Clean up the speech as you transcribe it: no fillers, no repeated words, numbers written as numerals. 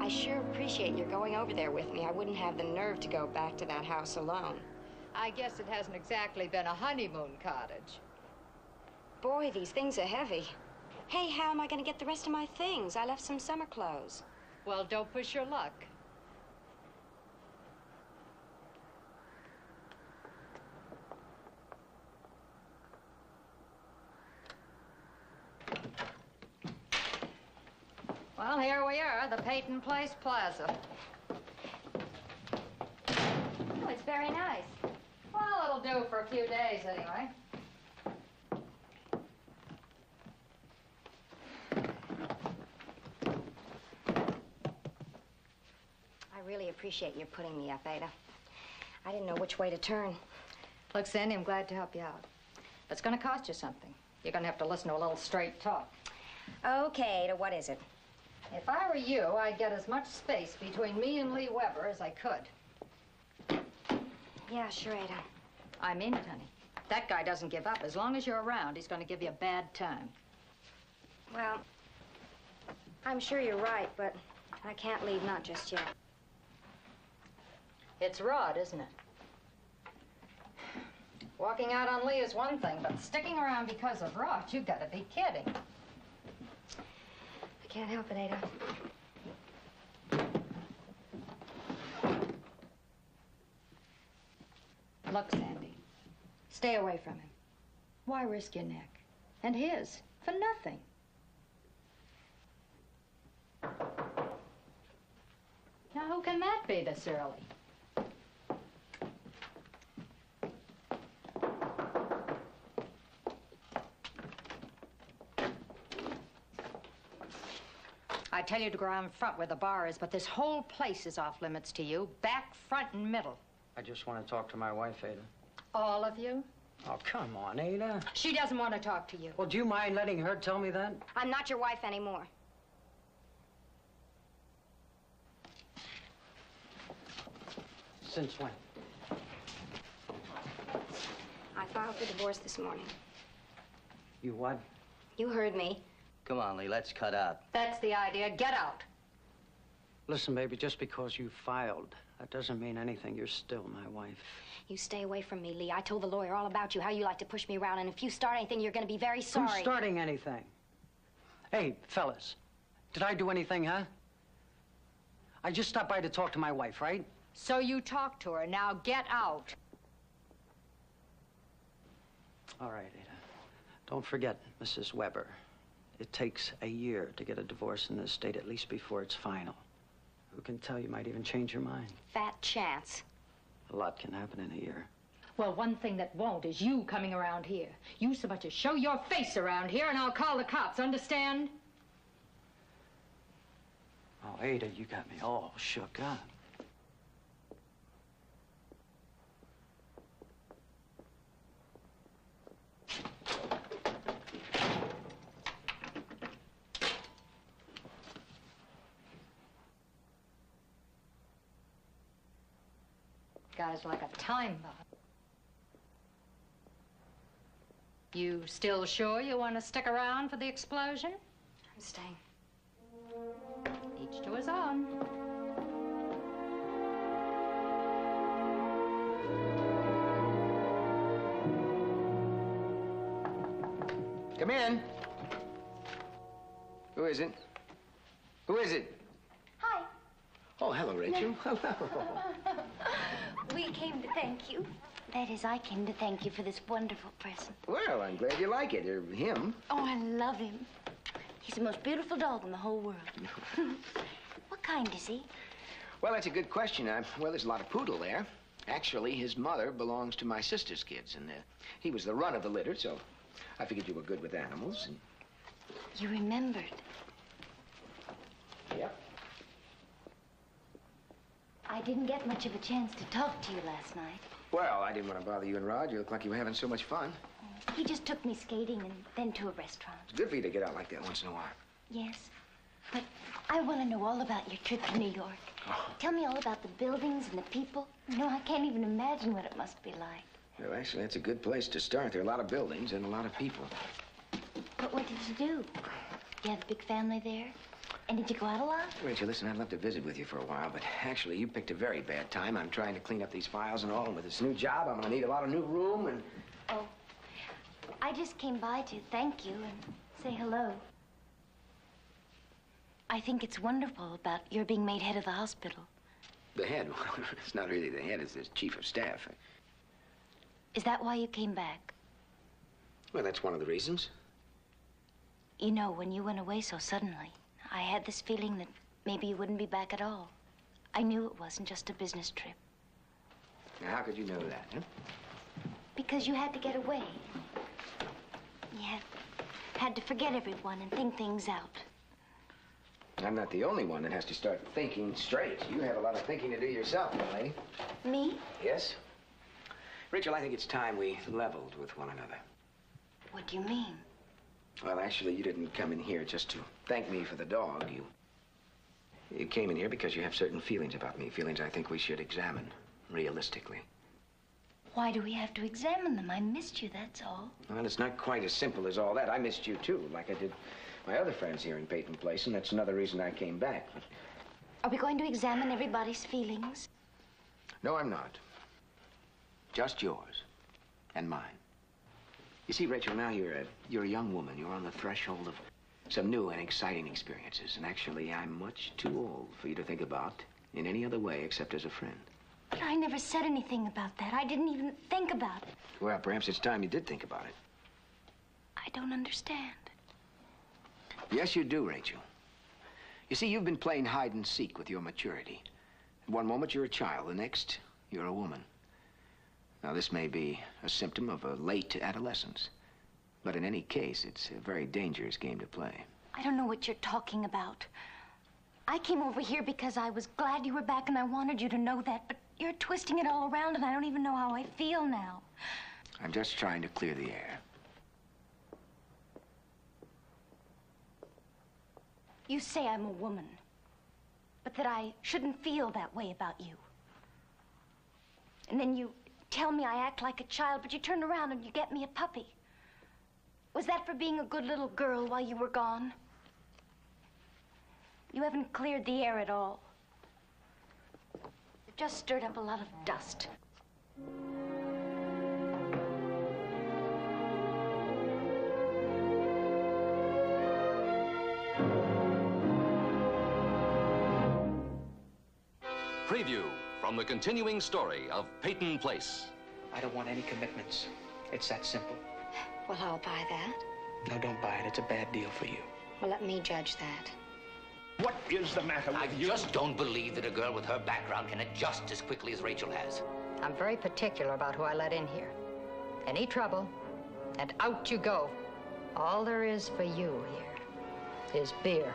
I sure appreciate your going over there with me. I wouldn't have the nerve to go back to that house alone. I guess it hasn't exactly been a honeymoon cottage. Boy, these things are heavy. Hey, how am I going to get the rest of my things? I left some summer clothes. Well, don't push your luck. Well, here we are, the Peyton Place Plaza. Oh, it's very nice. Well, it'll do for a few days, anyway. I really appreciate your putting me up, Ada. I didn't know which way to turn. Look, Sandy, I'm glad to help you out. But it's going to cost you something. You're going to have to listen to a little straight talk. Okay, Ada, what is it? If I were you, I'd get as much space between me and Lee Weber as I could. Yeah, sure, Ada. I mean it, honey. That guy doesn't give up. As long as you're around, he's going to give you a bad time. Well, I'm sure you're right, but I can't leave, not just yet. It's Rod, isn't it? Walking out on Lee is one thing, but sticking around because of Rod, you've got to be kidding. I can't help it, Ada. Look, Sandy, stay away from him. Why risk your neck? And his, for nothing. Now, who can that be this early? I tell you to go around front where the bar is, but this whole place is off limits to you. Back, front, and middle. I just want to talk to my wife, Ada. All of you? Oh, come on, Ada. She doesn't want to talk to you. Well, do you mind letting her tell me that? I'm not your wife anymore. Since when? I filed for divorce this morning. You what? You heard me. Come on, Lee, let's cut out. That's the idea. Get out. Listen, baby, just because you filed, that doesn't mean anything. You're still my wife. You stay away from me, Lee. I told the lawyer all about you, how you like to push me around, and if you start anything, you're going to be very sorry. Who's starting anything? Hey, fellas, did I do anything, huh? I just stopped by to talk to my wife, right? So you talk to her. Now get out. All right, Ada. Don't forget, Mrs. Weber. It takes a year to get a divorce in this state, at least before it's final. Who can tell, you might even change your mind. Fat chance. A lot can happen in a year. Well, one thing that won't is you coming around here. You so much as show your face around here, and I'll call the cops, understand? Oh, Ada, you got me all shook up. Guy's like a time bomb. You still sure you want to stick around for the explosion? I'm staying. Each to his own. Come in. Who is it? Who is it? Hi. Oh, hello, Rachel. Hello. We came to thank you. That is, I came to thank you for this wonderful present. Well, I'm glad you like it. Or him. Oh, I love him. He's the most beautiful dog in the whole world. What kind is he? Well, that's a good question. Well, there's a lot of poodle there. Actually, his mother belongs to my sister's kids, and he was the run of the litter, so I figured you were good with animals. And... You remembered. Yep. I didn't get much of a chance to talk to you last night. Well, I didn't want to bother you and Rod. You look like you were having so much fun. He just took me skating and then to a restaurant. It's good for you to get out like that once in a while. Yes, but I want to know all about your trip to New York. Oh. Tell me all about the buildings and the people. No, I can't even imagine what it must be like. Well, actually, that's a good place to start. There are a lot of buildings and a lot of people. But what did you do? You have a big family there? And did you go out a lot? Rachel, listen, I'd love to visit with you for a while, but actually, you picked a very bad time. I'm trying to clean up these files and all, and with this new job, I'm gonna need a lot of new room and... Oh, I just came by to thank you and say hello. I think it's wonderful about your being made head of the hospital. The head? Well, it's not really the head, it's the chief of staff. Is that why you came back? Well, that's one of the reasons. You know, when you went away so suddenly, I had this feeling that maybe you wouldn't be back at all. I knew it wasn't just a business trip. Now, how could you know that, huh? Because you had to get away. You had to forget everyone and think things out. I'm not the only one that has to start thinking straight. You have a lot of thinking to do yourself, young lady. Me? Yes? Rachel, I think it's time we leveled with one another. What do you mean? Well, actually, you didn't come in here just to thank me for the dog. You came in here because you have certain feelings about me, feelings I think we should examine realistically. Why do we have to examine them? I missed you, that's all. Well, it's not quite as simple as all that. I missed you, too, like I did my other friends here in Peyton Place, and that's another reason I came back. Are we going to examine everybody's feelings? No, I'm not. Just yours and mine. You see, Rachel, now you're a young woman. You're on the threshold of some new and exciting experiences. And actually, I'm much too old for you to think about in any other way except as a friend. But I never said anything about that. I didn't even think about it. Well, perhaps it's time you did think about it. I don't understand. Yes, you do, Rachel. You see, you've been playing hide and seek with your maturity. One moment you're a child, the next you're a woman. Now, this may be a symptom of a late adolescence, but in any case, it's a very dangerous game to play. I don't know what you're talking about. I came over here because I was glad you were back and I wanted you to know that, but you're twisting it all around and I don't even know how I feel now. I'm just trying to clear the air. You say I'm a woman, but that I shouldn't feel that way about you. And then you tell me I act like a child, but you turn around and you get me a puppy. Was that for being a good little girl while you were gone? You haven't cleared the air at all. You've just stirred up a lot of dust. Preview from the continuing story of Peyton Place. I don't want any commitments. It's that simple. Well, I'll buy that. No, don't buy it. It's a bad deal for you. Well, let me judge that. What is the matter with you? I just don't believe that a girl with her background can adjust as quickly as Rachel has. I'm very particular about who I let in here. Any trouble, and out you go. All there is for you here is beer.